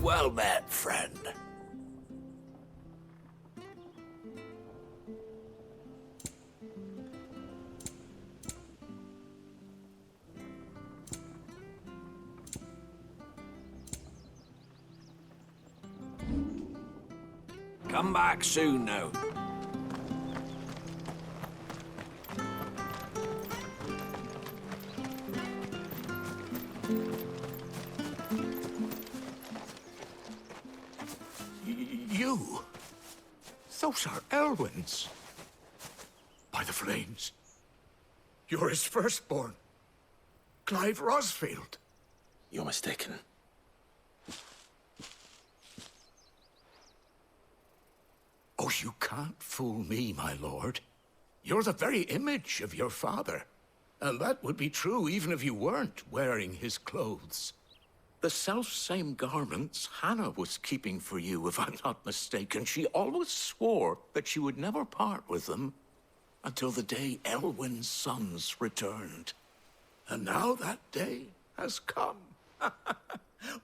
Well met, friend. Come back soon now. You? Those are Elwyn's. By the flames. You're his firstborn. Clive Rosfield. You're mistaken. Oh, you can't fool me, my lord. You're the very image of your father. And that would be true even if you weren't wearing his clothes. The self-same garments Hannah was keeping for you, if I'm not mistaken. She always swore that she would never part with them until the day Elwyn's sons returned. And now that day has come.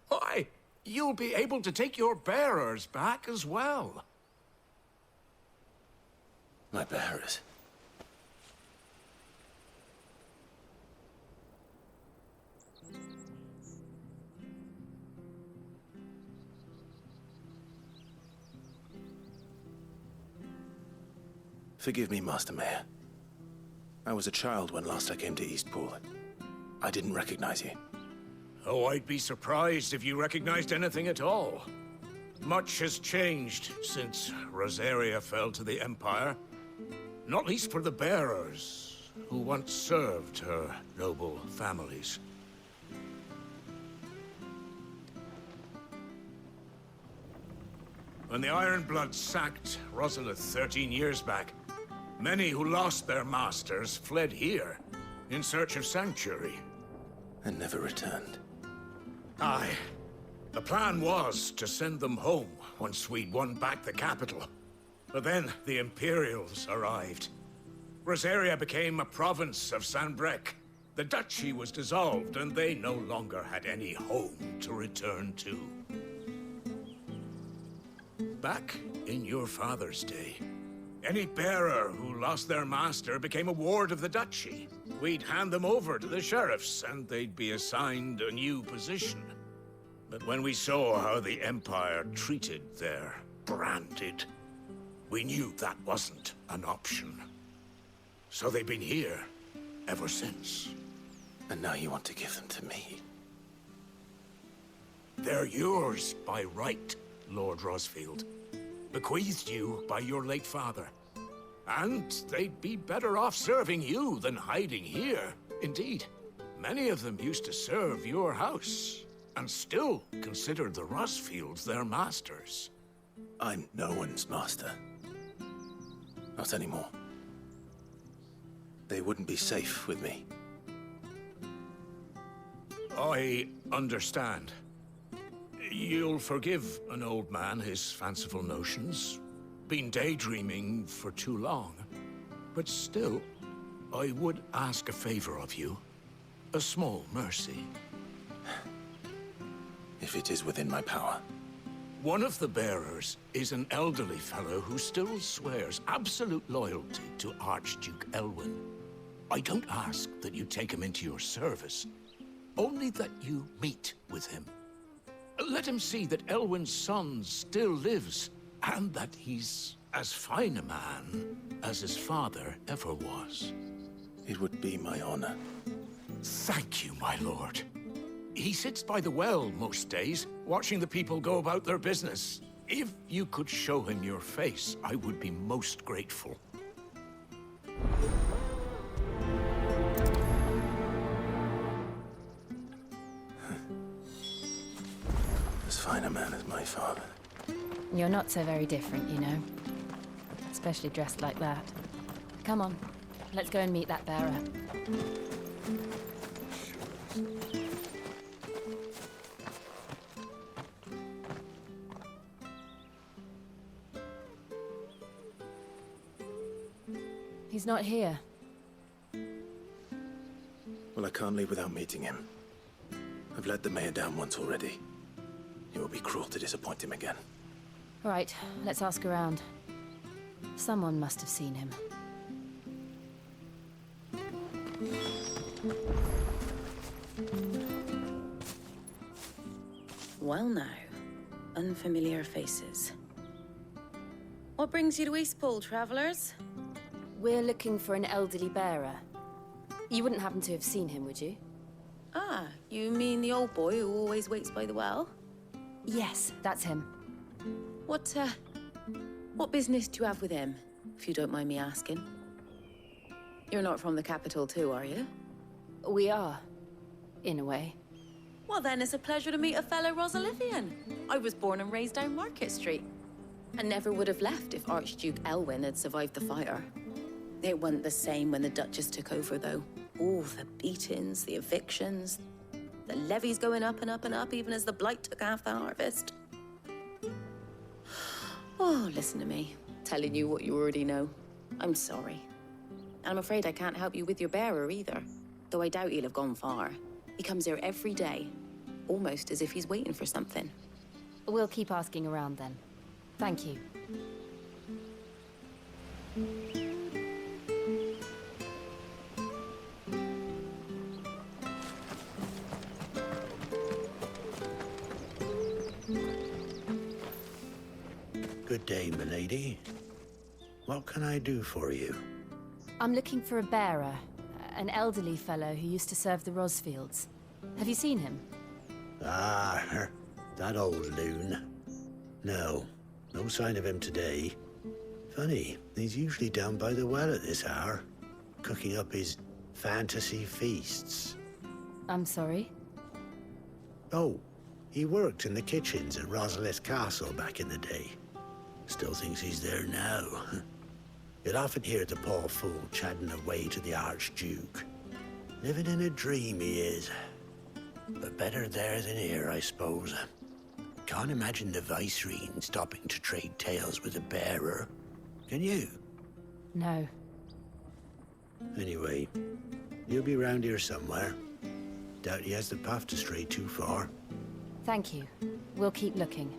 Why, you'll be able to take your bearers back as well. My bearers? Forgive me, Master Mayor. I was a child when last I came to Eastpool. I didn't recognize you. Oh, I'd be surprised if you recognized anything at all. Much has changed since Rosaria fell to the Empire. Not least for the bearers, who once served her noble families. When the Ironbloods sacked Rosalith 13 years back, many who lost their masters fled here in search of sanctuary. And never returned. Aye. The plan was to send them home once we'd won back the capital. But then the Imperials arrived. Rosaria became a province of Sanbreque. The duchy was dissolved, and they no longer had any home to return to. Back in your father's day, any bearer who lost their master became a ward of the duchy. We'd hand them over to the sheriffs, and they'd be assigned a new position. But when we saw how the Empire treated their branded, we knew that wasn't an option. So they've been here ever since. And now you want to give them to me? They're yours by right, Lord Rosfield. Bequeathed you by your late father. And they'd be better off serving you than hiding here. Indeed, many of them used to serve your house, and still considered the Rosfields their masters. I'm no one's master. Not anymore. They wouldn't be safe with me. I understand. You'll forgive an old man his fanciful notions. Been daydreaming for too long. But still, I would ask a favor of you. A small mercy. If it is within my power. One of the bearers is an elderly fellow who still swears absolute loyalty to Archduke Elwyn. I don't ask that you take him into your service, only that you meet with him. Let him see that Elwyn's son still lives, and that he's as fine a man as his father ever was. It would be my honor. Thank you, my lord. He sits by the well most days, watching the people go about their business. If you could show him your face, I would be most grateful. As fine a man as my father. You're not so very different, you know. Especially dressed like that. Come on, let's go and meet that bearer. He's not here. Well, I can't leave without meeting him. I've let the mayor down once already. It would be cruel to disappoint him again. Right, let's ask around. Someone must have seen him. Well now, unfamiliar faces. What brings you to Eastpool, travelers? We're looking for an elderly bearer. You wouldn't happen to have seen him, would you? Ah, you mean the old boy who always waits by the well? Yes, that's him. What business do you have with him, if you don't mind me asking? You're not from the capital too, are you? We are, in a way. Well then, it's a pleasure to meet a fellow Rosalithian. I was born and raised down Market Street. And never would have left if Archduke Elwyn had survived the fire. It wasn't the same when the Duchess took over, though. Oh, the beatings, the evictions, the levies going up and up and up, even as the Blight took half the harvest. Oh, listen to me, telling you what you already know. I'm sorry. And I'm afraid I can't help you with your bearer either, though I doubt he'll have gone far. He comes here every day, almost as if he's waiting for something. We'll keep asking around then. Thank you. Good day, milady. What can I do for you? I'm looking for a bearer, an elderly fellow who used to serve the Rosfields. Have you seen him? Ah, that old loon. No sign of him today. Funny, he's usually down by the well at this hour, cooking up his fantasy feasts. I'm sorry? Oh, he worked in the kitchens at Rosalith Castle back in the day. Still thinks he's there now. You'd often hear the poor fool chatting away to the Archduke. Living in a dream he is. But better there than here, I suppose. Can't imagine the Viceroy stopping to trade tales with a bearer. Can you? No. Anyway, he'll be round here somewhere. Doubt he has the path to stray too far. Thank you. We'll keep looking.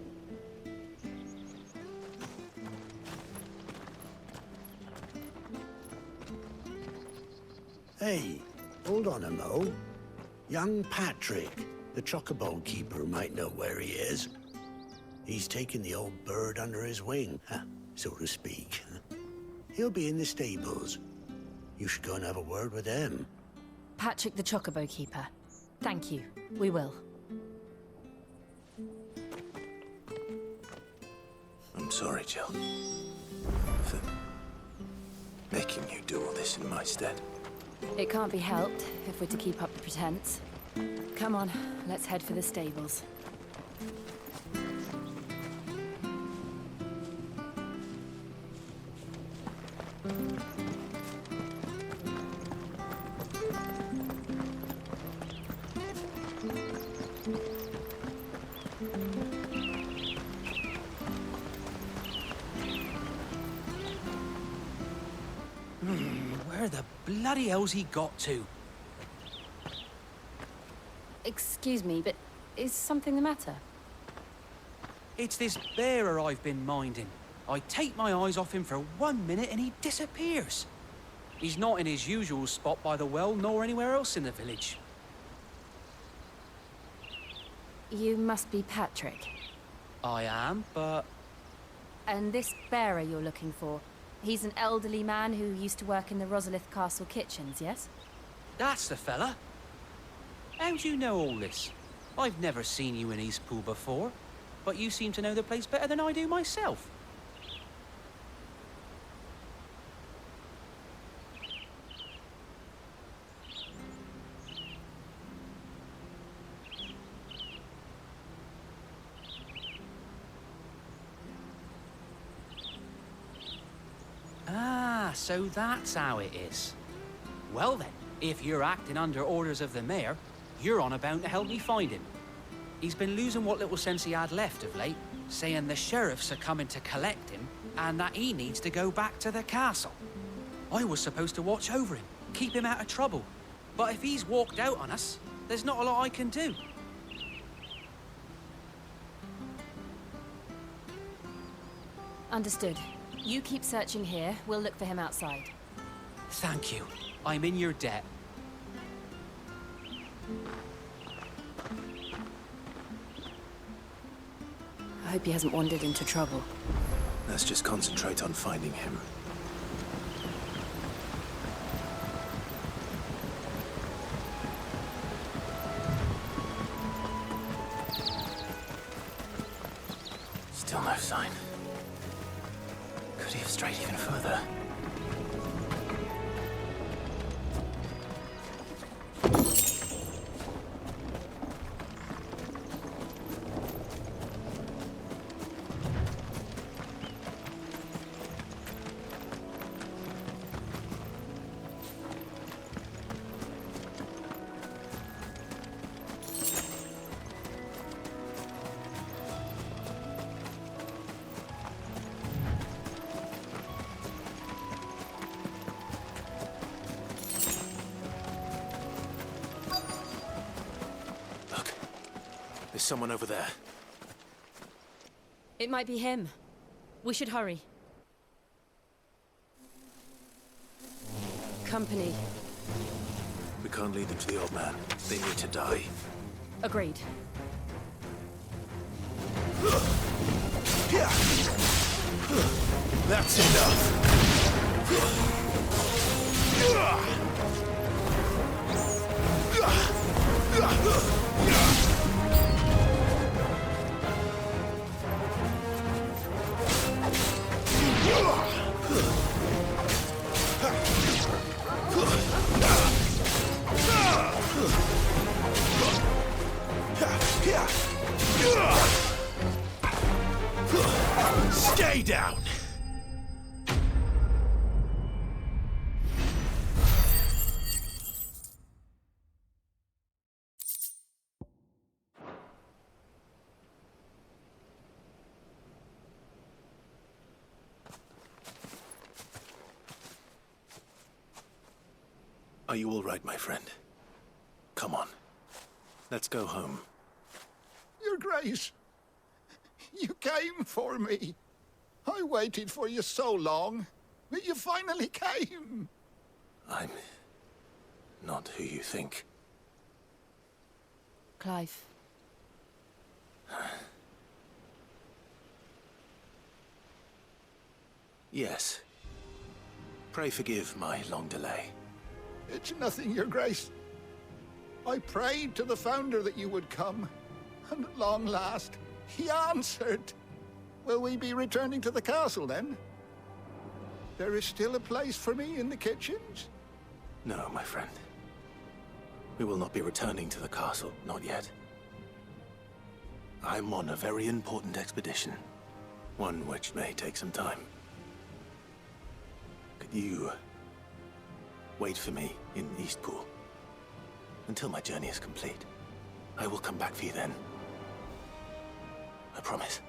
Hey, hold on a mo. Young Patrick, the chocobo keeper, might know where he is. He's taken the old bird under his wing, so to speak. He'll be in the stables. You should go and have a word with him. Patrick the Chocobo Keeper. Thank you. We will. I'm sorry, Jill, for making you do all this in my stead. It can't be helped if we're to keep up the pretense. Come on, let's head for the stables. Where the bloody hell's he got to? Excuse me, but is something the matter? It's this bearer I've been minding. I take my eyes off him for 1 minute and he disappears. He's not in his usual spot by the well, nor anywhere else in the village. You must be Patrick. I am, but... And this bearer you're looking for, he's an elderly man who used to work in the Rosalith Castle kitchens, yes? That's the fella. How do you know all this? I've never seen you in Eastpool before, but you seem to know the place better than I do myself. Ah, so that's how it is. Well then, if you're acting under orders of the mayor, you're on about to help me find him. He's been losing what little sense he had left of late, saying the sheriffs are coming to collect him and that he needs to go back to the castle. I was supposed to watch over him, keep him out of trouble. But if he's walked out on us, there's not a lot I can do. Understood. You keep searching here, we'll look for him outside. Thank you. I'm in your debt. I hope he hasn't wandered into trouble. Let's just concentrate on finding him. Still no sign. Could he have strayed even further? There's someone over there. It might be him. We should hurry. Company. We can't lead them to the old man. They need to die. Agreed. That's enough! Stay down! Are you all right, my friend? Come on. Let's go home. Your Grace, you came for me. I waited for you so long, but you finally came. I'm not who you think. Clive. Yes. Pray forgive my long delay. It's nothing, Your Grace. I prayed to the Founder that you would come, and at long last, he answered. Will we be returning to the castle, then? There is still a place for me in the kitchens? No, my friend. We will not be returning to the castle, not yet. I'm on a very important expedition, one which may take some time. Could you wait for me in Eastpool until my journey is complete? I will come back for you then. I promise.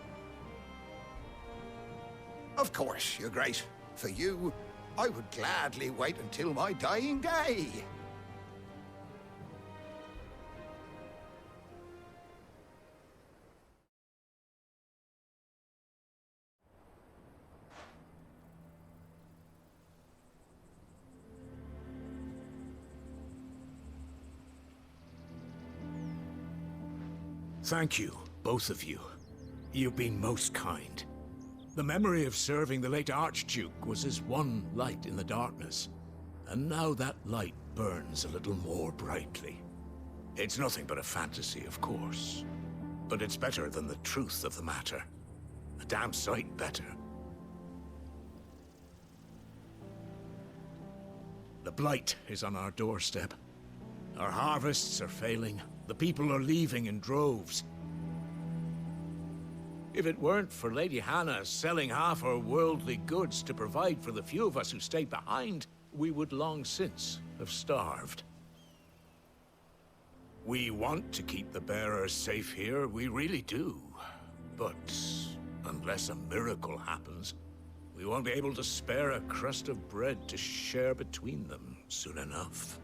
Of course, Your Grace. For you, I would gladly wait until my dying day. Thank you, both of you. You've been most kind. The memory of serving the late Archduke was as one light in the darkness, and now that light burns a little more brightly. It's nothing but a fantasy, of course, but it's better than the truth of the matter. A damn sight better. The Blight is on our doorstep. Our harvests are failing. The people are leaving in droves. If it weren't for Lady Hannah selling half her worldly goods to provide for the few of us who stayed behind, we would long since have starved. We want to keep the bearers safe here, we really do. But unless a miracle happens, we won't be able to spare a crust of bread to share between them soon enough.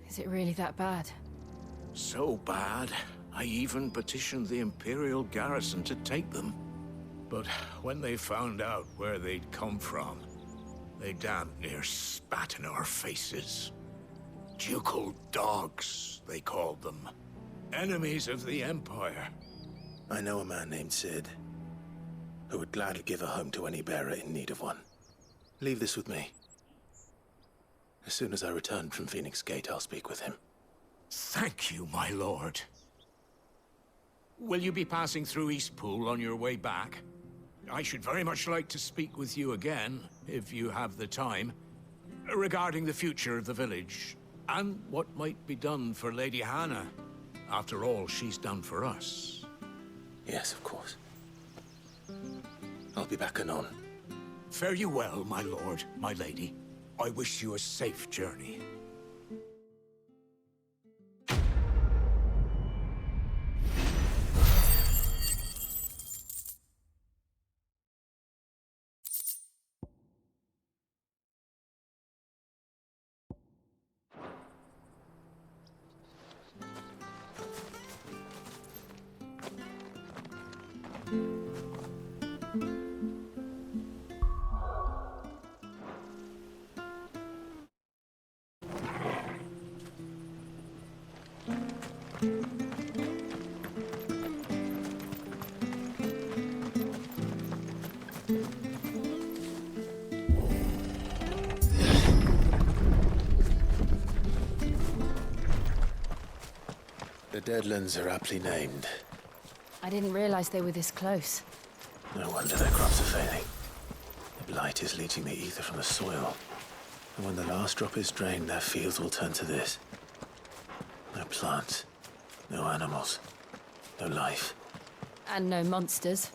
Is it really that bad? So bad, I even petitioned the Imperial garrison to take them. But when they found out where they'd come from, they damn near spat in our faces. Ducal dogs, they called them. Enemies of the Empire. I know a man named Sid, who would gladly give a home to any bearer in need of one. Leave this with me. As soon as I return from Phoenix Gate, I'll speak with him. Thank you, my lord. Will you be passing through Eastpool on your way back? I should very much like to speak with you again, if you have the time, regarding the future of the village, and what might be done for Lady Hannah. After all she's done for us. Yes, of course. I'll be back anon. Fare you well, my lord, my lady. I wish you a safe journey. The Deadlands are aptly named. I didn't realize they were this close. No wonder their crops are failing. The Blight is leaching the ether from the soil. And when the last drop is drained, their fields will turn to this. No plants, no animals, no life. And no monsters.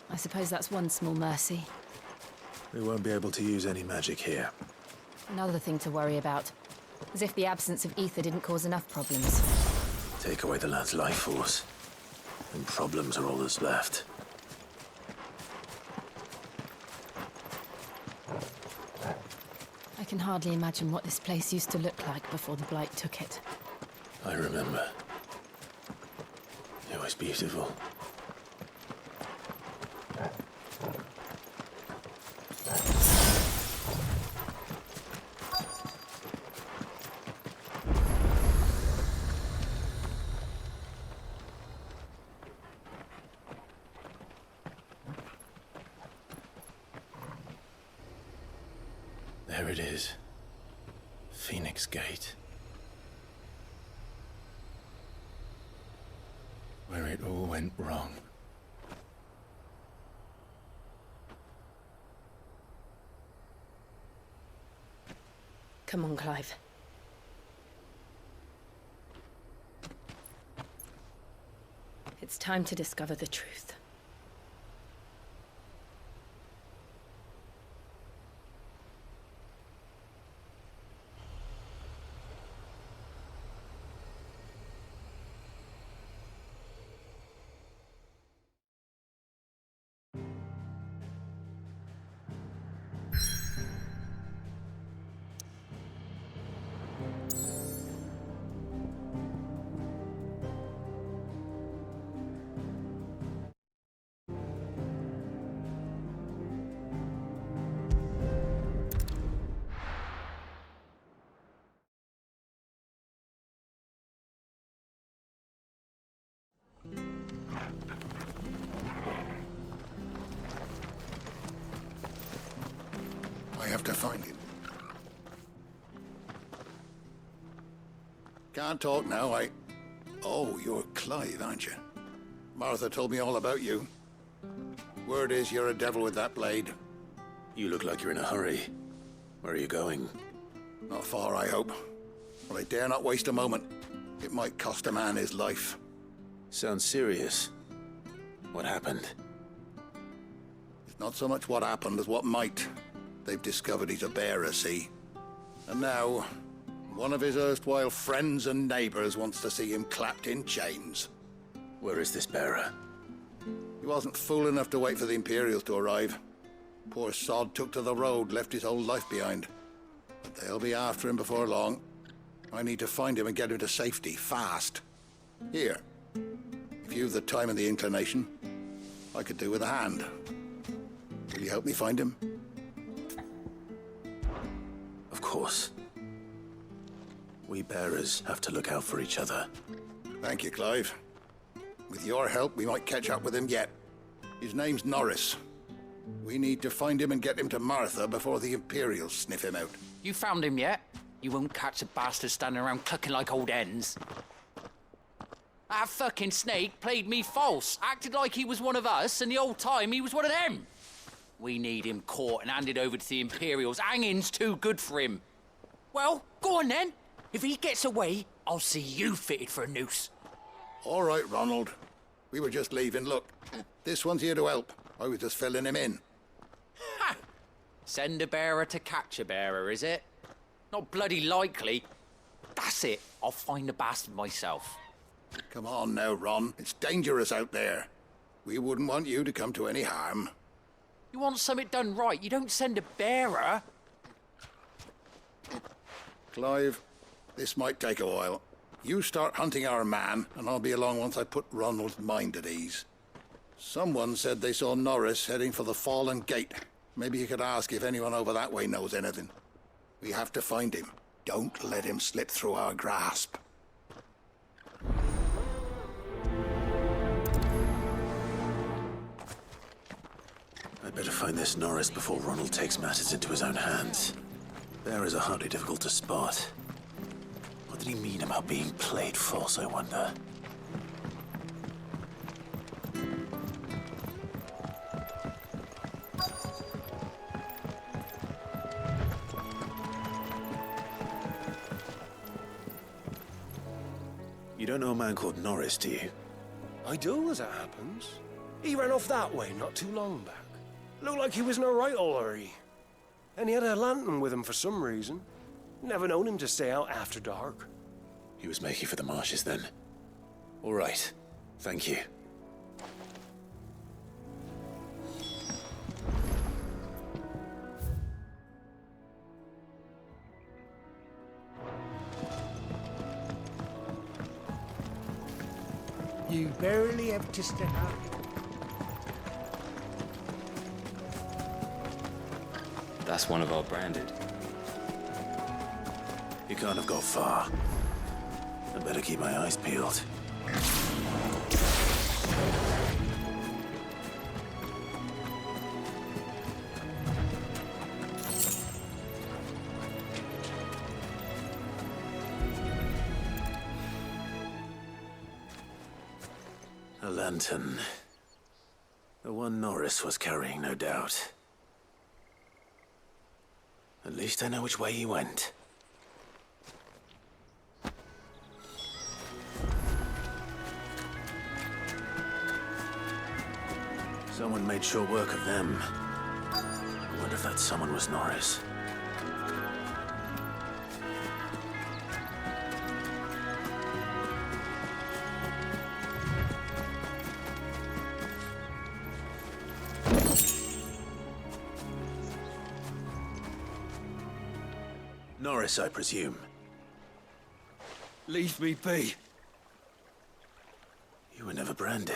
I suppose that's one small mercy. We won't be able to use any magic here. Another thing to worry about. As if the absence of ether didn't cause enough problems. Take away the lad's life force, and problems are all that's left. I can hardly imagine what this place used to look like before the Blight took it. I remember. It was beautiful. There it is. Phoenix Gate. Where it all went wrong. Come on, Clive. It's time to discover the truth. I have to find it. Can't talk now, Oh, you're Clive, aren't you? Martha told me all about you. Word is you're a devil with that blade. You look like you're in a hurry. Where are you going? Not far, I hope. But I dare not waste a moment. It might cost a man his life. Sounds serious. What happened? It's not so much what happened as what might. They've discovered he's a bearer, see? And now, one of his erstwhile friends and neighbors wants to see him clapped in chains. Where is this bearer? He wasn't fool enough to wait for the Imperials to arrive. Poor sod took to the road, left his whole life behind. But they'll be after him before long. I need to find him and get him to safety, fast. Here, if you've the time and the inclination, I could do with a hand. Will you help me find him? Of course. We bearers have to look out for each other. Thank you, Clive. With your help, we might catch up with him yet. His name's Norris. We need to find him and get him to Martha before the Imperials sniff him out. You found him yet? You won't catch a bastard standing around clucking like old hens. That fucking snake played me false, acted like he was one of us, and the old time he was one of them. We need him caught and handed over to the Imperials. Hanging's too good for him. Well, go on then. If he gets away, I'll see you fitted for a noose. All right, Ronald. We were just leaving. Look, this one's here to help. I was just filling him in. Ha! Send a bearer to catch a bearer, is it? Not bloody likely. That's it. I'll find the bastard myself. Come on now, Ron. It's dangerous out there. We wouldn't want you to come to any harm. You want something done right, you don't send a bearer. Clive, this might take a while. You start hunting our man, and I'll be along once I put Ronald's mind at ease. Someone said they saw Norris heading for the Fallen Gate. Maybe you could ask if anyone over that way knows anything. We have to find him. Don't let him slip through our grasp. I'd better find this Norris before Ronald takes matters into his own hands. Bearers are hardly difficult to spot. What did he mean about being played false, I wonder? You don't know a man called Norris, do you? I do, as it happens. He ran off that way not too long back. Looked like he was in a right old hurry. And he had a lantern with him for some reason. Never known him to stay out after dark. He was making for the marshes then. All right. Thank you. You barely have to step out. That's one of our branded. You can't have got far. I better keep my eyes peeled. A lantern. The one Norris was carrying, no doubt. At least I know which way he went. Someone made short work of them. I wonder if that someone was Norris. Norris, I presume. Leave me be. You were never branded.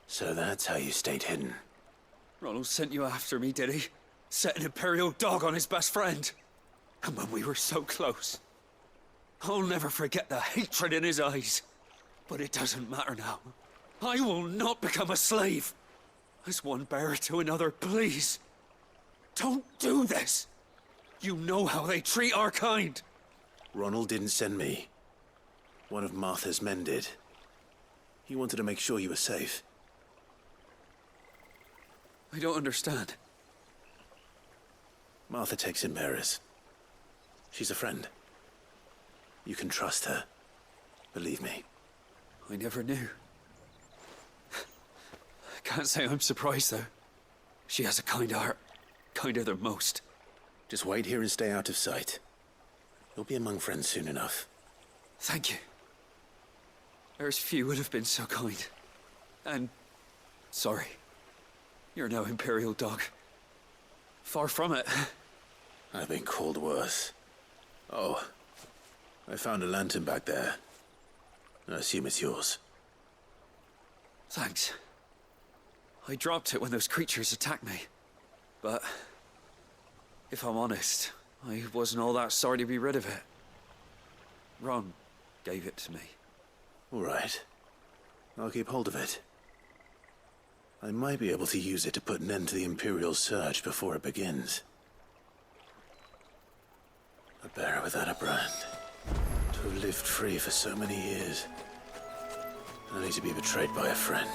So that's how you stayed hidden. Ronald sent you after me, did he? Set an Imperial dog on his best friend. And when we were so close. I'll never forget the hatred in his eyes. But it doesn't matter now. I will not become a slave. As one bearer to another, please. Don't do this. You know how they treat our kind. Ronald didn't send me. One of Martha's men did. He wanted to make sure you were safe. I don't understand. Martha takes in bearers. She's a friend. You can trust her. Believe me. I never knew. I can't say I'm surprised, though. She has a kind heart. Kinder than most. Just wait here and stay out of sight. You'll be among friends soon enough. Thank you. There's few would have been so kind. And sorry. You're no Imperial dog. Far from it. I've been called worse. Oh, I found a lantern back there. I assume it's yours. Thanks. I dropped it when those creatures attacked me. But if I'm honest, I wasn't all that sorry to be rid of it. Ron gave it to me. All right. I'll keep hold of it. I might be able to use it to put an end to the Imperial Surge before it begins. A bearer without a brand. To have lived free for so many years. Only to be betrayed by a friend.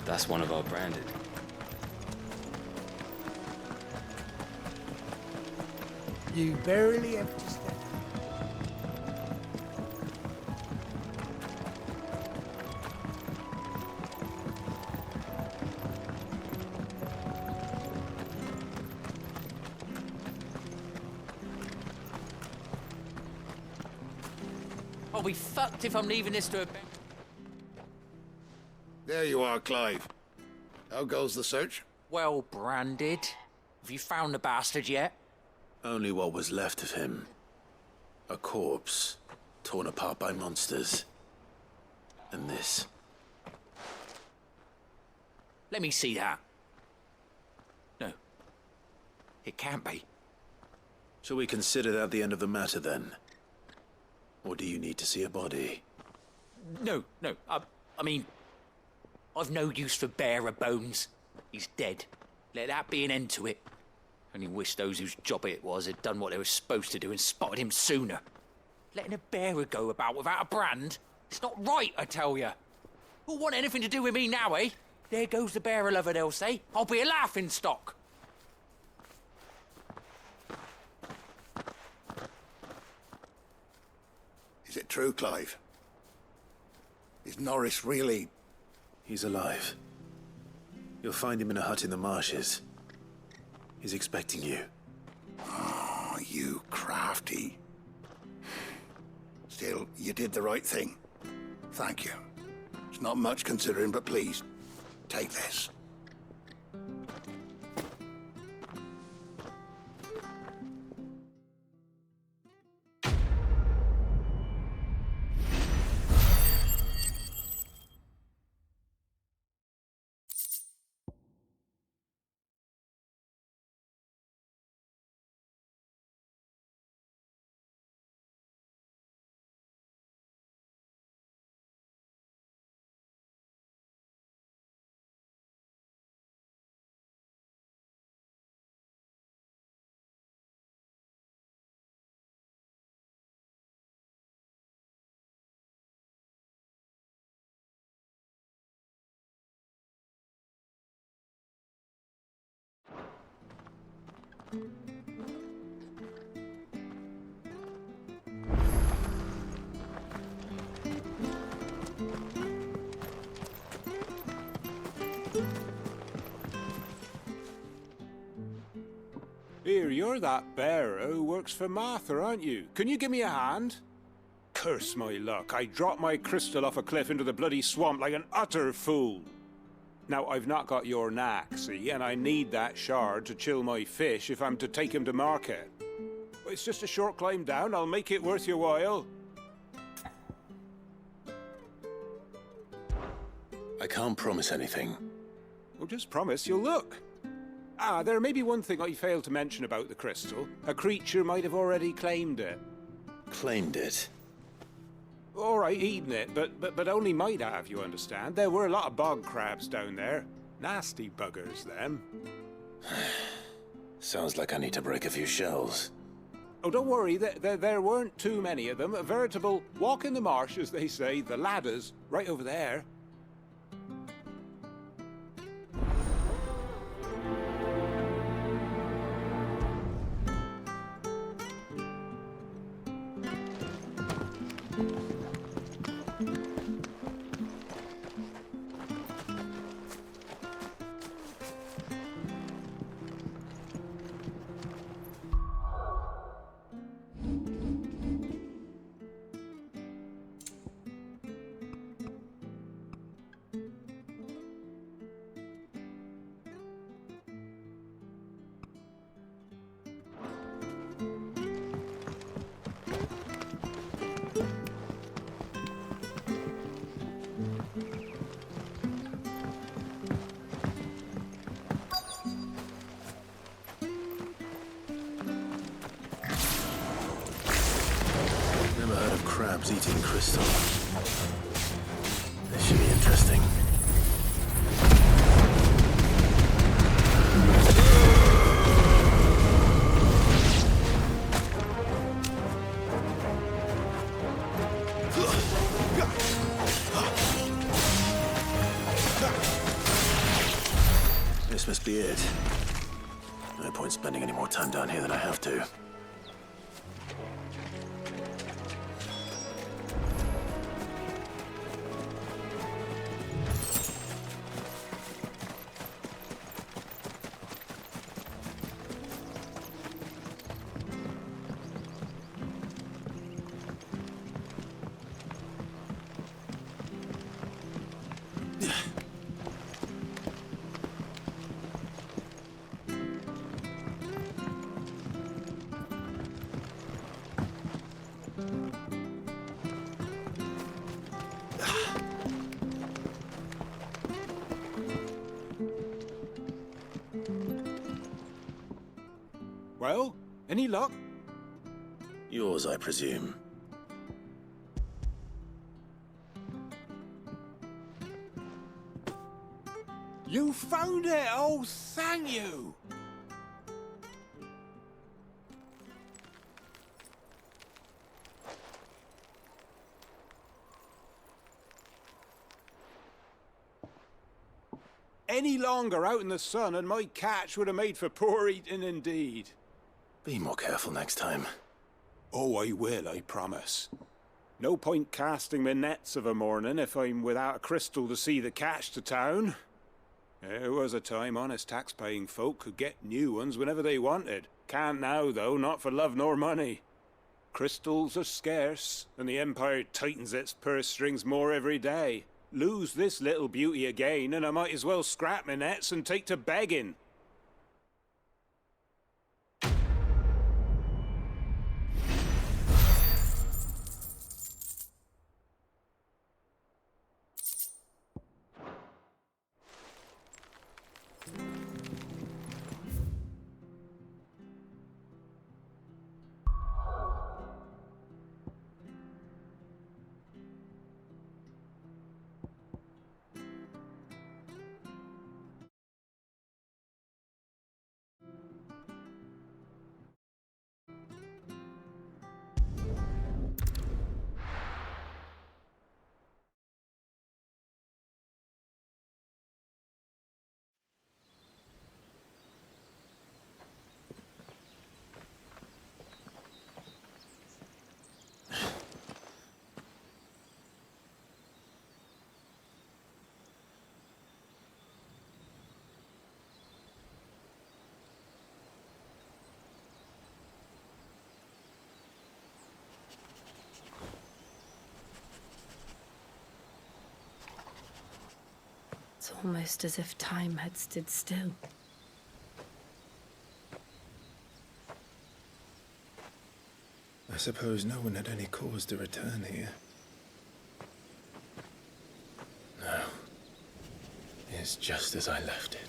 That's one of our branded. You barely have to step. I'll be fucked if I'm leaving this to a... There you are, Clive. How goes the search? Well, branded. Have you found the bastard yet? Only what was left of him. A corpse, torn apart by monsters. And this. Let me see that. No. It can't be. Shall we consider that the end of the matter, then? Or do you need to see a body? No. I mean... I've no use for bearer bones. He's dead. Let that be an end to it. Only wish those whose job it was had done what they were supposed to do and spotted him sooner. Letting a bearer go about without a brand? It's not right, I tell you. Who'll want anything to do with me now, eh? There goes the bearer lover, they'll say. I'll be a laughing stock. Is it true, Clive? Is Norris really... He's alive. You'll find him in a hut in the marshes. He's expecting you. Oh, you crafty. Still, you did the right thing. Thank you. It's not much considering, but please, take this. Here, you're that bearer who works for Martha, aren't you? Can you give me a hand? Curse my luck, I dropped my crystal off a cliff into the bloody swamp like an utter fool. Now, I've not got your knack, see, and I need that shard to chill my fish if I'm to take him to market. But it's just a short climb down, I'll make it worth your while. I can't promise anything. Well, just promise you'll look. Ah, there may be one thing I failed to mention about the crystal. A creature might have already claimed it. Claimed it? All right, eaten it, but only might have, you understand. There were a lot of bog crabs down there. Nasty buggers, them. Sounds like I need to break a few shells. Oh, don't worry, there weren't too many of them. A veritable walk in the marsh, as they say, the ladders, right over there. Keeps eating crystal. This should be interesting. This must be it. No point spending any more time down here than I have to. Well, any luck? Yours, I presume. You found it! Oh, thank you! Any longer out in the sun and my catch would have made for poor eating indeed. Be more careful next time. Oh, I will, I promise. No point casting my nets of a morning if I'm without a crystal to see the catch to town. There was a time honest tax-paying folk could get new ones whenever they wanted. Can't now, though, not for love nor money. Crystals are scarce, and the Empire tightens its purse strings more every day. Lose this little beauty again, and I might as well scrap my nets and take to begging. It's almost as if time had stood still. I suppose no one had any cause to return here. No. It's just as I left it.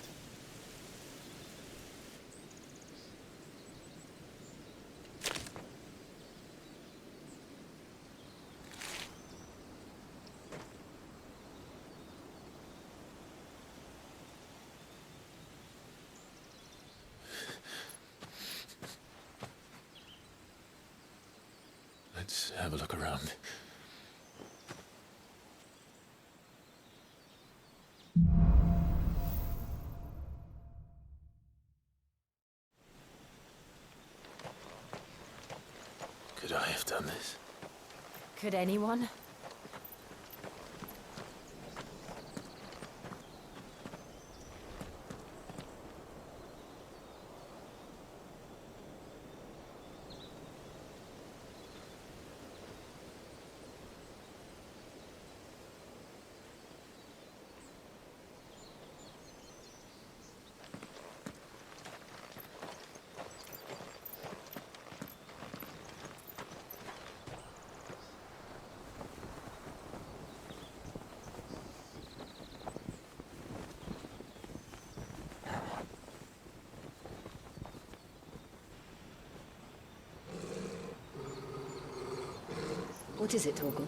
Let's have a look around. Could I have done this? Could anyone? What is it, Torgal?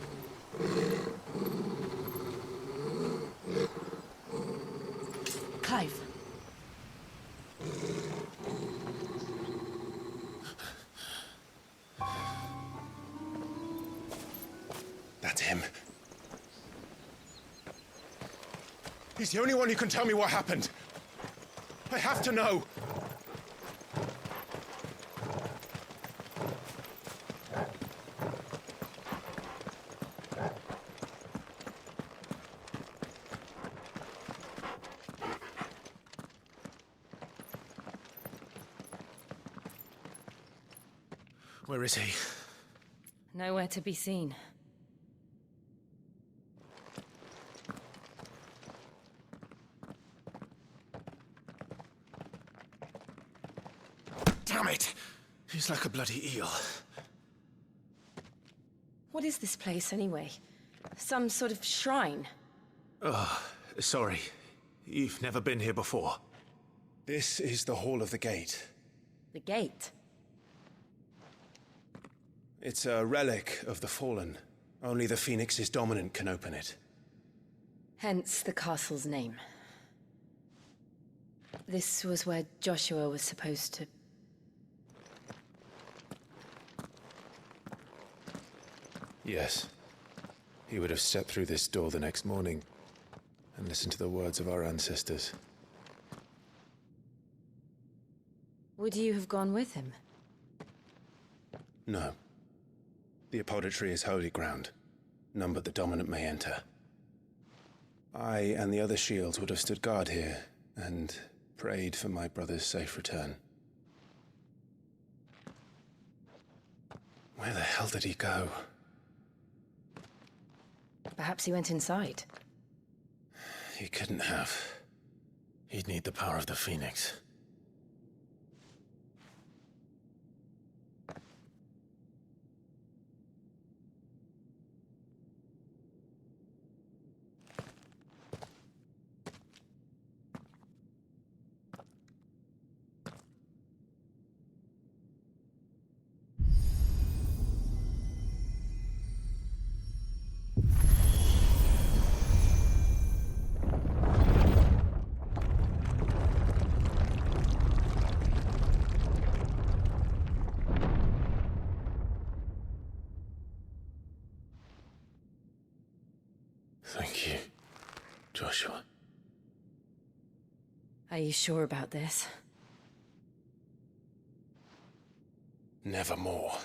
Clive. That's him. He's the only one who can tell me what happened. I have to know. Where is he? Nowhere to be seen. Damn it! He's like a bloody eel. What is this place, anyway? Some sort of shrine? Oh, sorry. You've never been here before. This is the Hall of the Gate. The gate? It's a relic of the Fallen. Only the Phoenix's dominant can open it. Hence the castle's name. This was where Joshua was supposed to... Yes. He would have stepped through this door the next morning and listened to the words of our ancestors. Would you have gone with him? No. The apodatory is holy ground. None but the dominant may enter. I and the other shields would have stood guard here and prayed for my brother's safe return. Where the hell did he go? Perhaps he went inside. He couldn't have. He'd need the power of the Phoenix. Thank you, Joshua. Are you sure about this? Nevermore.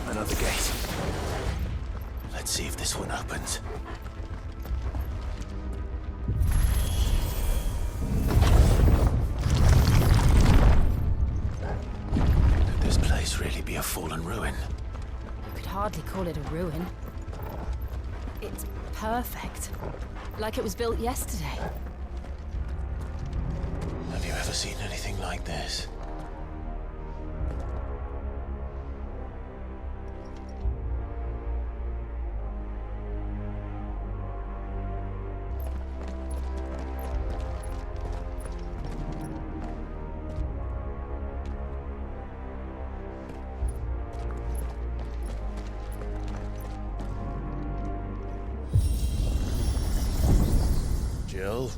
Another gate. Let's see if this one opens. Could this place really be a fallen ruin? You could hardly call it a ruin. It's perfect. Like it was built yesterday. Have you ever seen anything like this? Jill?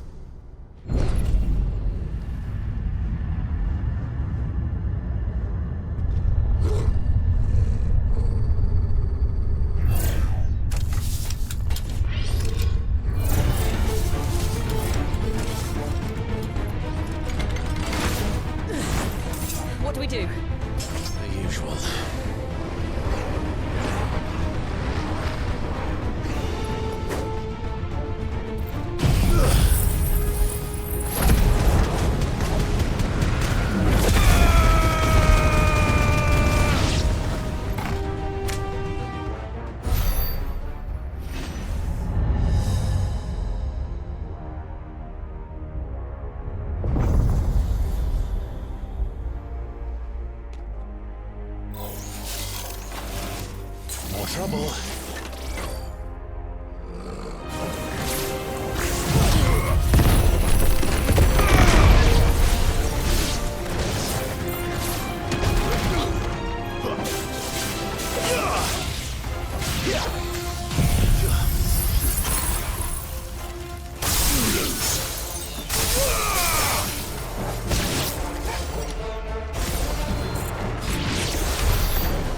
What do we do? The usual. trouble.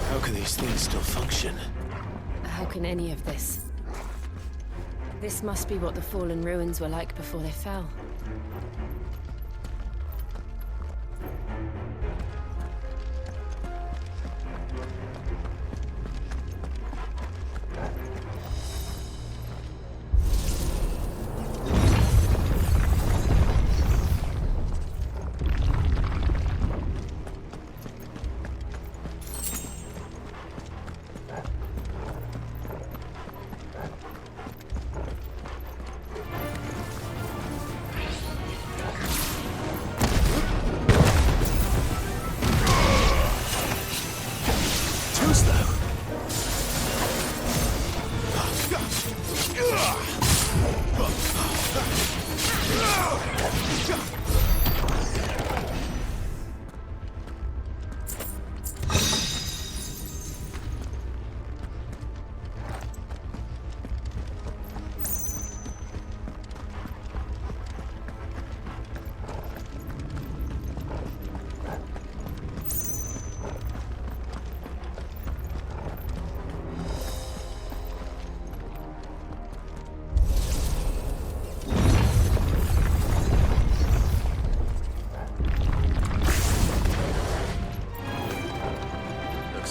How can these things still function? How can any of this? This must be what the fallen ruins were like before they fell.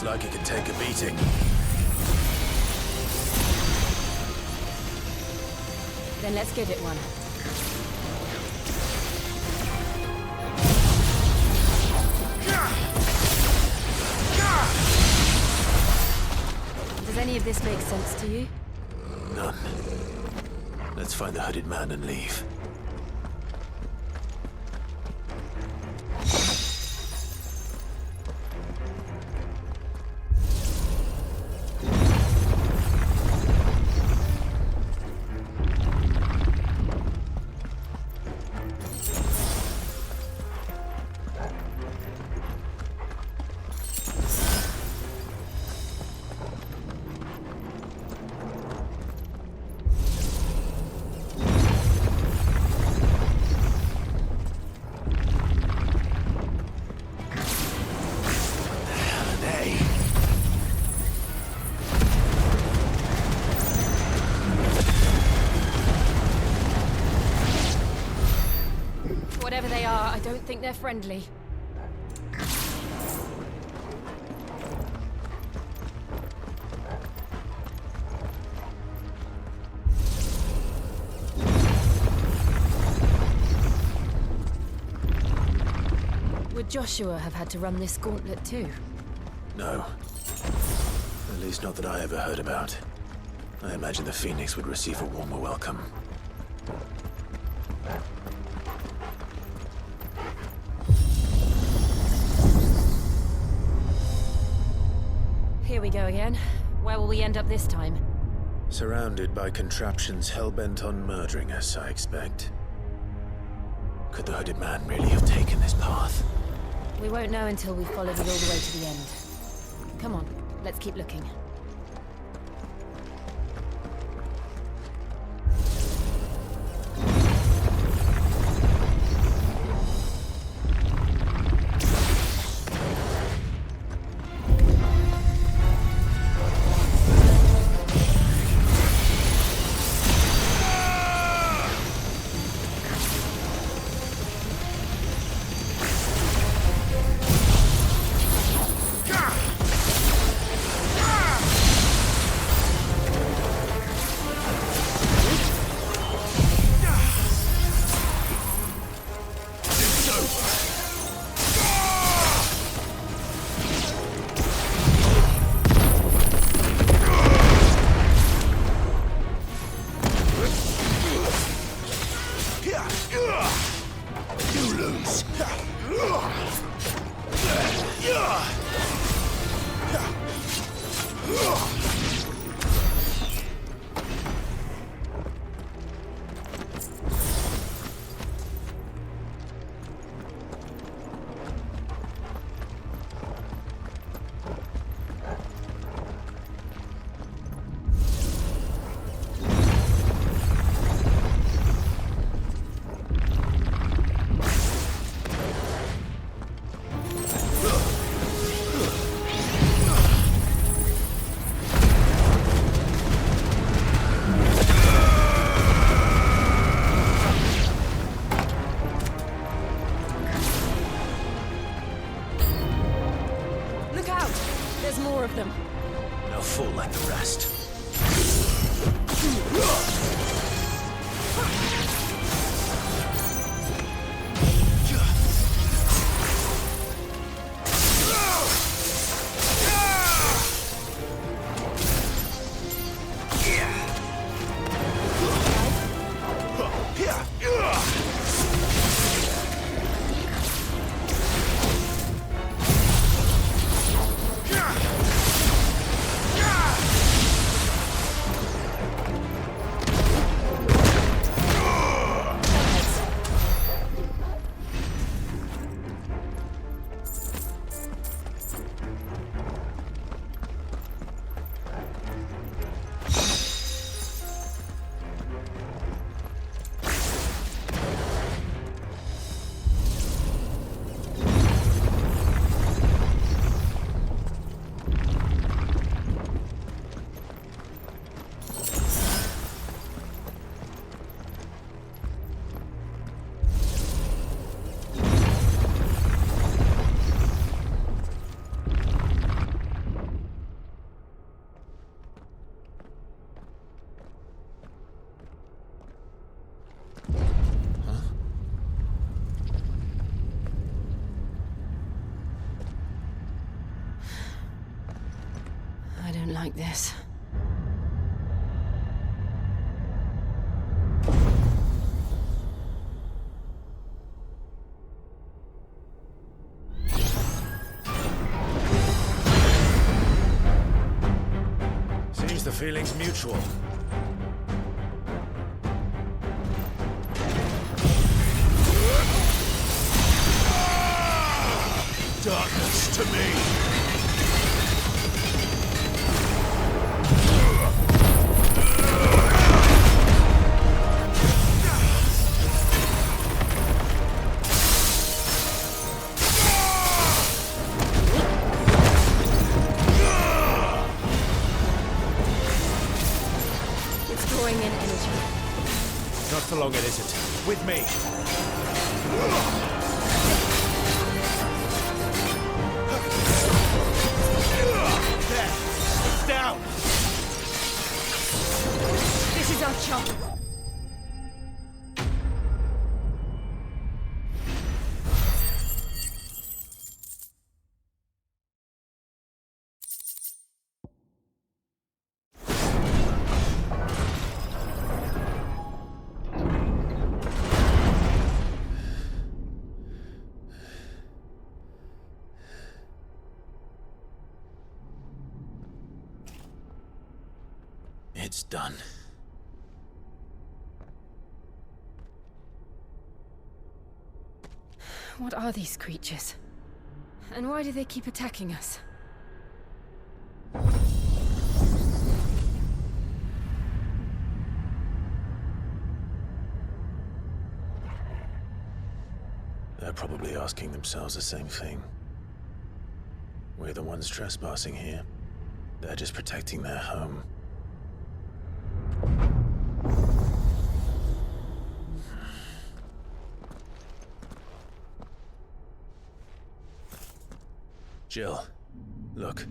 Like it can take a beating. Then let's give it one. Does any of this make sense to you? None. Let's find the hooded man and leave. Whatever they are, I don't think they're friendly. Would Joshua have had to run this gauntlet too? No. At least not that I ever heard about. I imagine the Phoenix would receive a warmer welcome. Here we go again. Where will we end up this time? Surrounded by contraptions hell-bent on murdering us, I expect. Could the hooded man really have taken this path? We won't know until we've followed it all the way to the end. Come on, let's keep looking. like this. Seems the feeling's mutual. Darkness to me! It's drawing in energy. Not for long it isn't. With me! Down! This is our chance. It's done. What are these creatures? And why do they keep attacking us? They're probably asking themselves the same thing. We're the ones trespassing here. They're just protecting their home. Jill, look.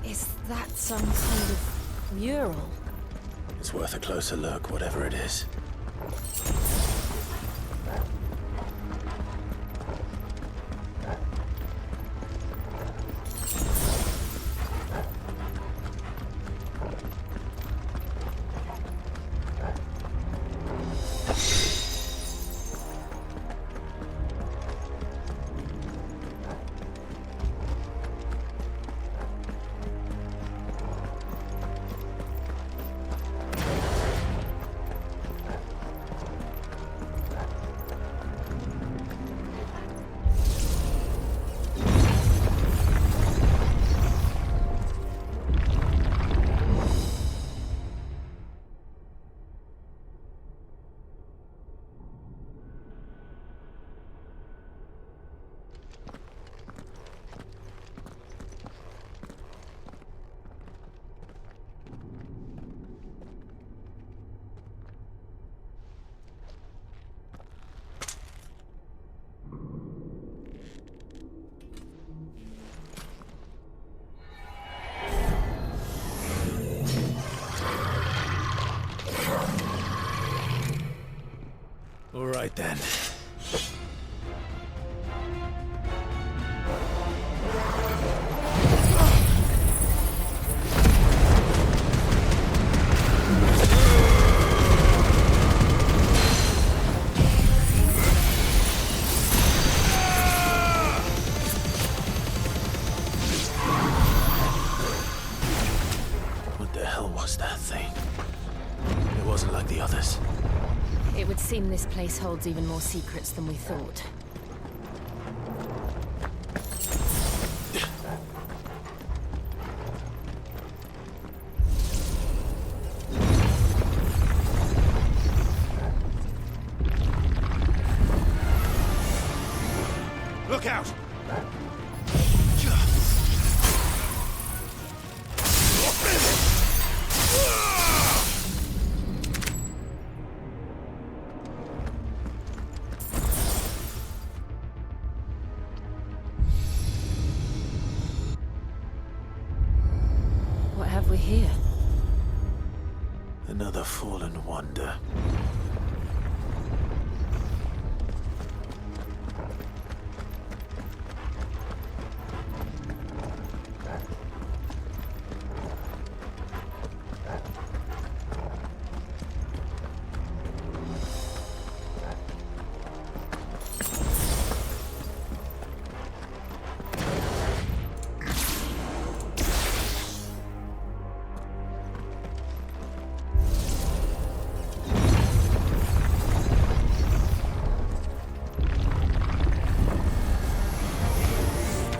Is that some kind of mural? It's worth a closer look, whatever it is. All right then. What the hell was that thing? It wasn't like the others. It would seem this place holds even more secrets than we thought. Look out! What have we here? An Another fallen wonder.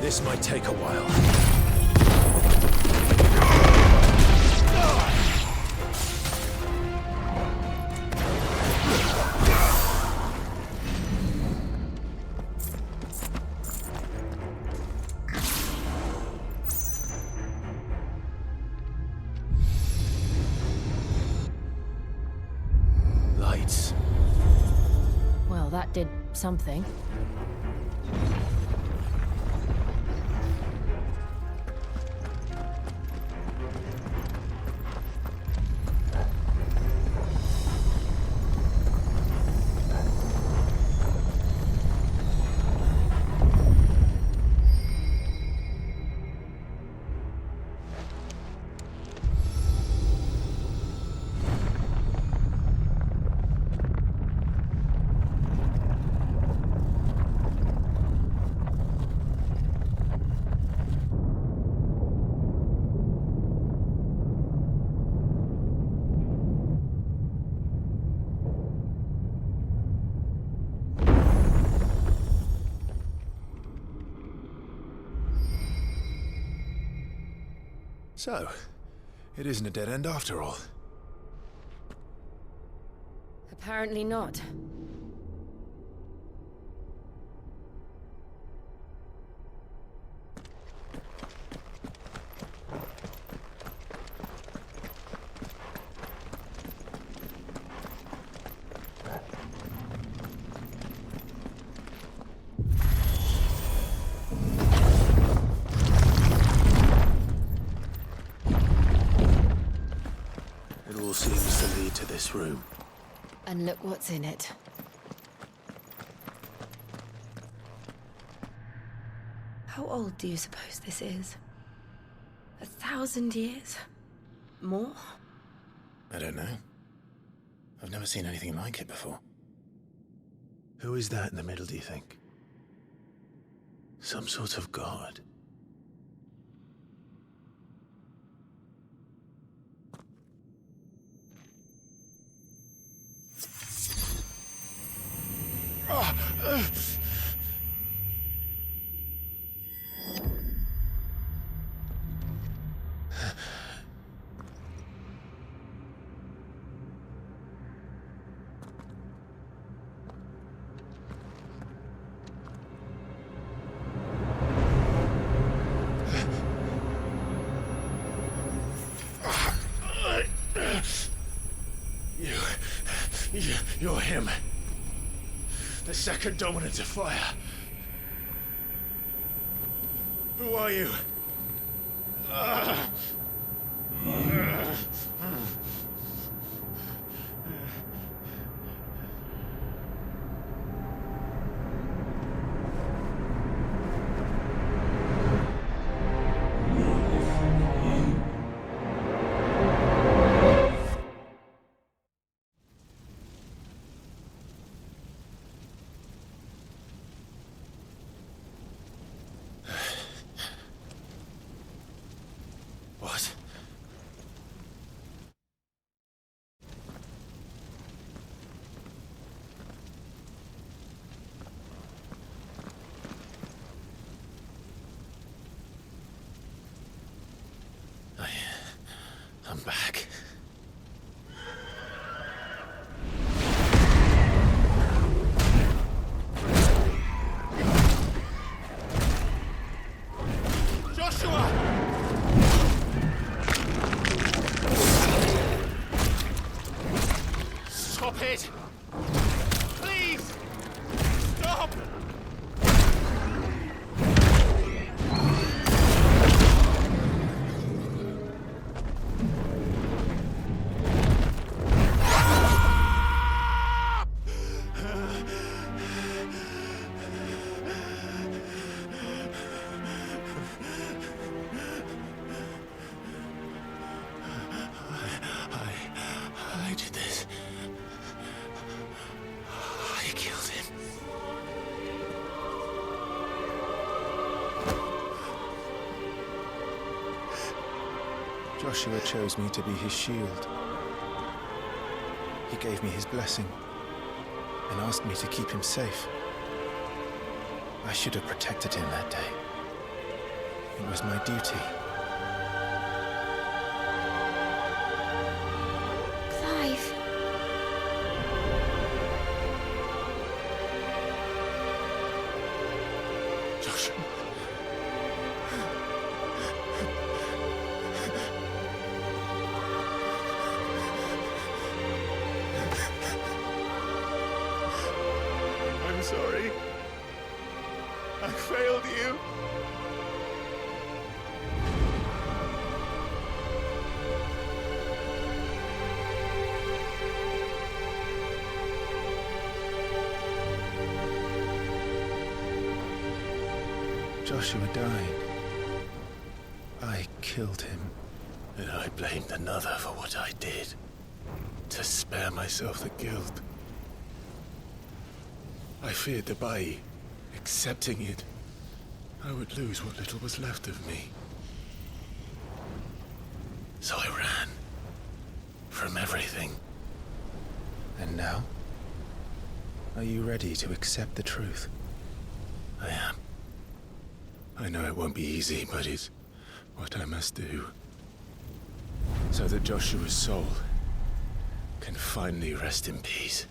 This might take a while. Lights. Well, that did something. So, it isn't a dead end after all. Apparently not. It all seems to lead to this room. And look what's in it. How old do you suppose this is? 1,000 years? More? I don't know. I've never seen anything like it before. Who is that in the middle, do you think? Some sort of god? You're him. The second dominant of fire. Who are you? Joshua chose me to be his shield. He gave me his blessing and asked me to keep him safe. I should have protected him that day. It was my duty. Clive. Joshua. I'm sorry. I failed you. Joshua died. I killed him. And I blamed another for what I did. To spare myself the guilt. I feared that by accepting it, I would lose what little was left of me. So I ran. From everything. And now? Are you ready to accept the truth? I am. I know it won't be easy, but it's what I must do. So that Joshua's soul can finally rest in peace.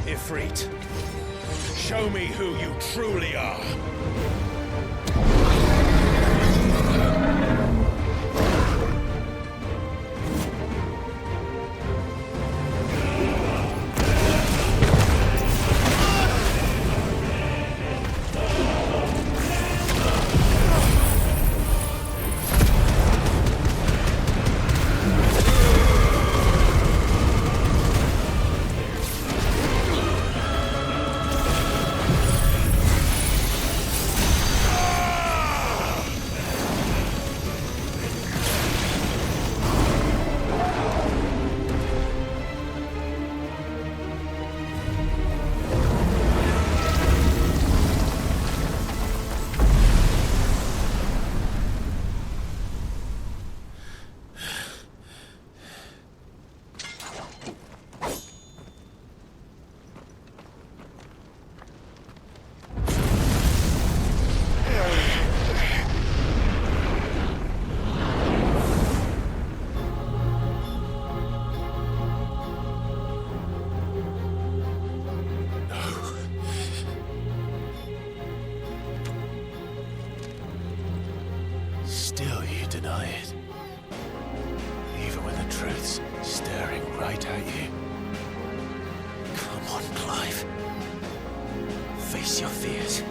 Ifrit. Show me who you truly are. Still you deny it. Even when the truth's staring right at you. Come on, Clive. Face your fears.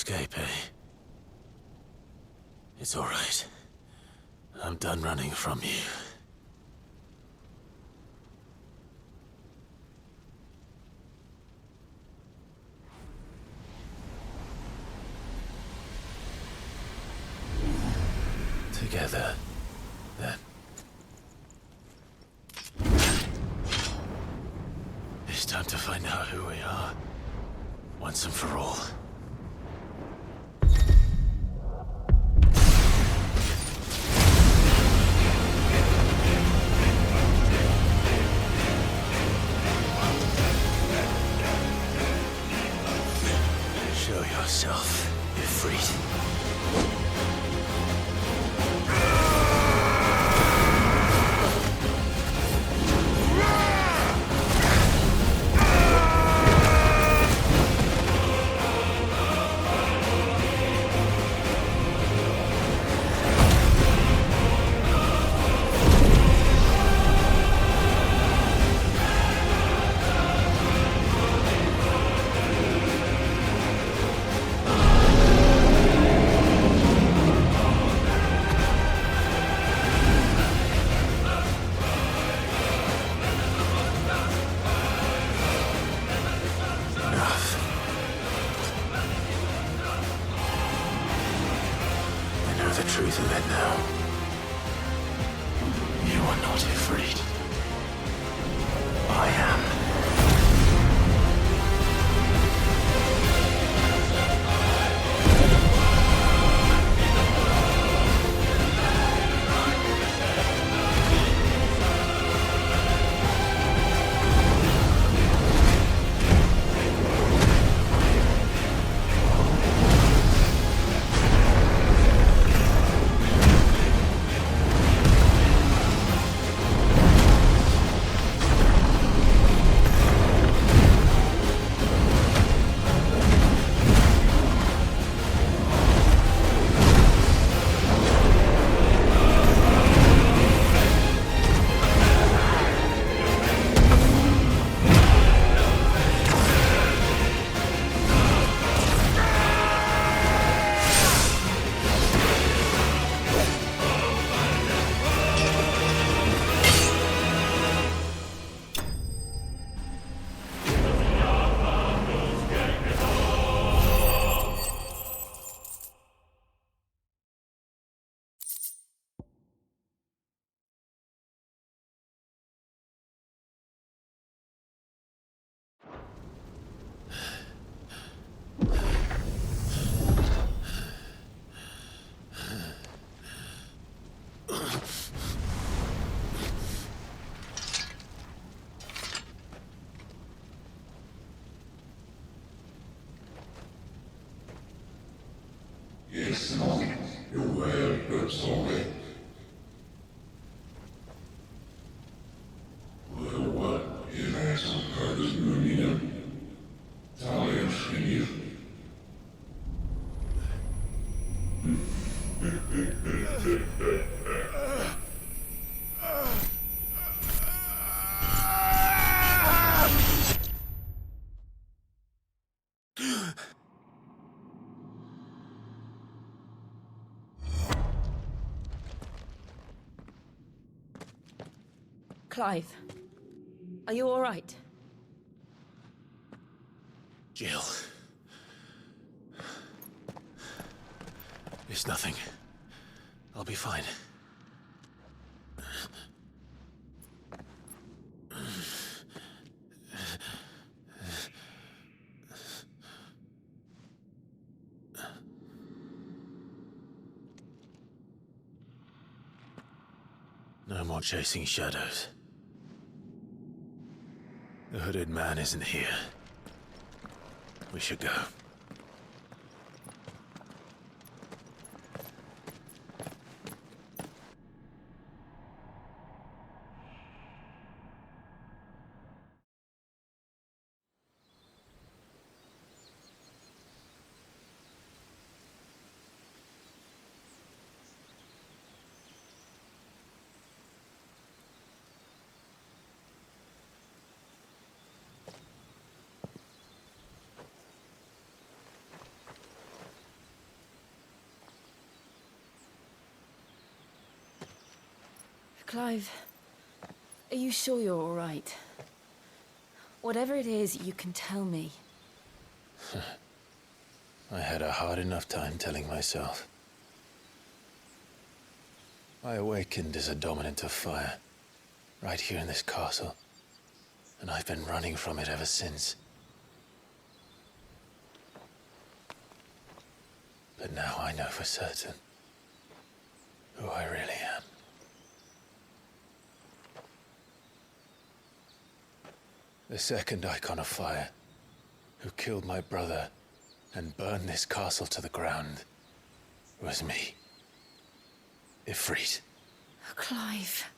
escape, eh? It's all right. I'm done running from you. Together, then. It's time to find out who we are, once and for all. Show yourself, Ifrit. Truth of it now. You are not afraid. I am. Clive, are you all right? Jill. It's nothing. I'll be fine. No more chasing shadows. The hooded man isn't here. We should go. Clive, are you sure you're all right? Whatever it is, you can tell me. I had a hard enough time telling myself. I awakened as a dominant of fire, right here in this castle, and I've been running from it ever since. But now I know for certain who I really am. The second Eikon of Fire, who killed my brother and burned this castle to the ground, was me. Ifrit. Clive.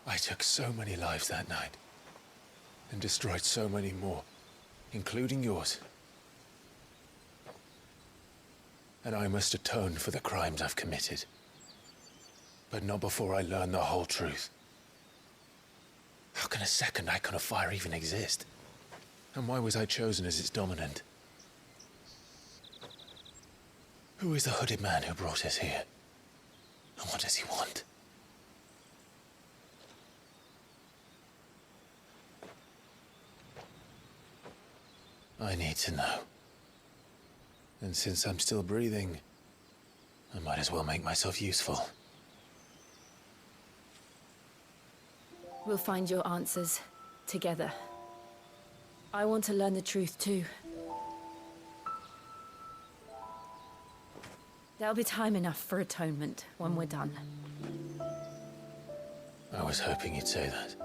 I took so many lives that night, and destroyed so many more, including yours. And I must atone for the crimes I've committed. But not before I learn the whole truth. How can a second Eikon of Fire even exist? And why was I chosen as its dominant? Who is the hooded man who brought us here? And what does he want? I need to know. And since I'm still breathing, I might as well make myself useful. We'll find your answers together. I want to learn the truth too. There'll be time enough for atonement when we're done. I was hoping you'd say that.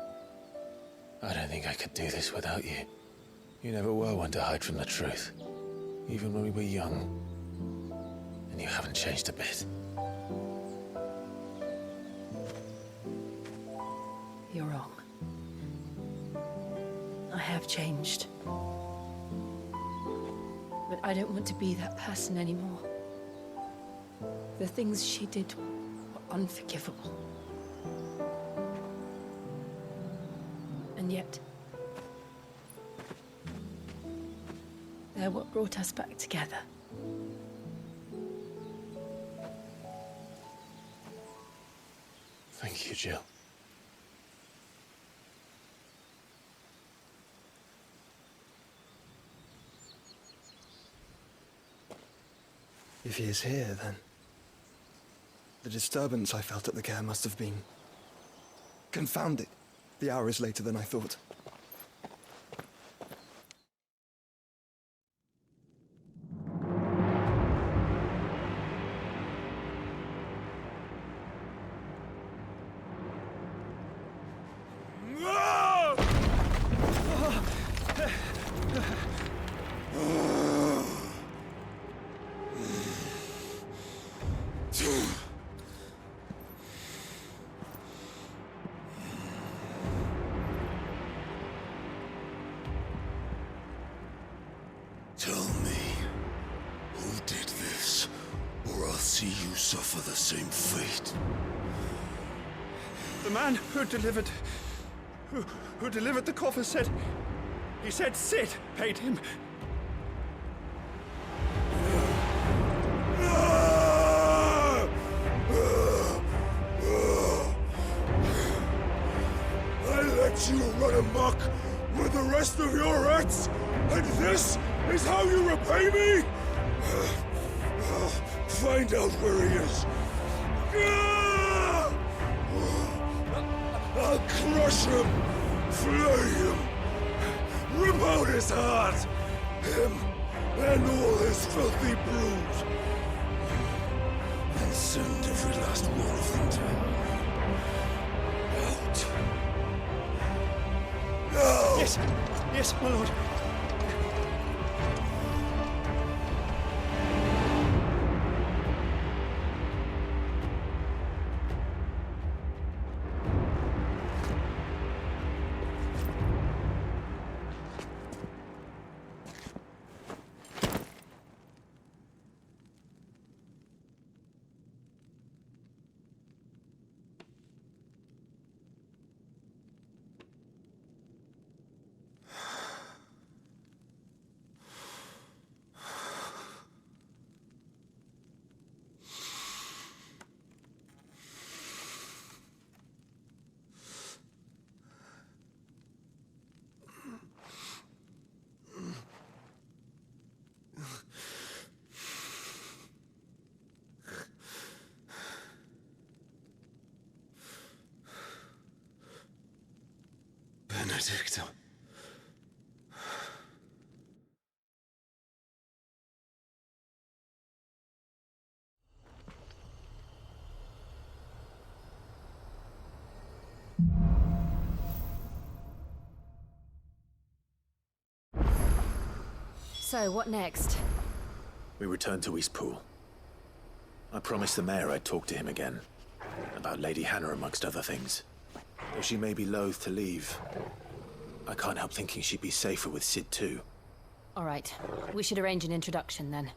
I don't think I could do this without you. You never were one to hide from the truth, even when we were young. And you haven't changed a bit. You're wrong. I have changed. But I don't want to be that person anymore. The things she did were unforgivable. And yet, they're what brought us back together. Thank you, Jill. If he is here, then the disturbance I felt at the care must have been confounded. The hour is later than I thought. Tell me, who did this, or I'll see you suffer the same fate. The man who delivered the coffer said... He said Sid paid him. I let you run amok with the rest of your rats, and this is how you repay me? Find out where he is. I'll crush him, flay him, rip out his heart, him and all his filthy brood, and send every last one of them down. Out. Now! Yes, my lord. Benedicto. So, what next? We return to Eastpool. I promised the mayor I'd talk to him again. About Lady Hannah, amongst other things. Though she may be loath to leave, I can't help thinking she'd be safer with Cid too. All right. We should arrange an introduction then.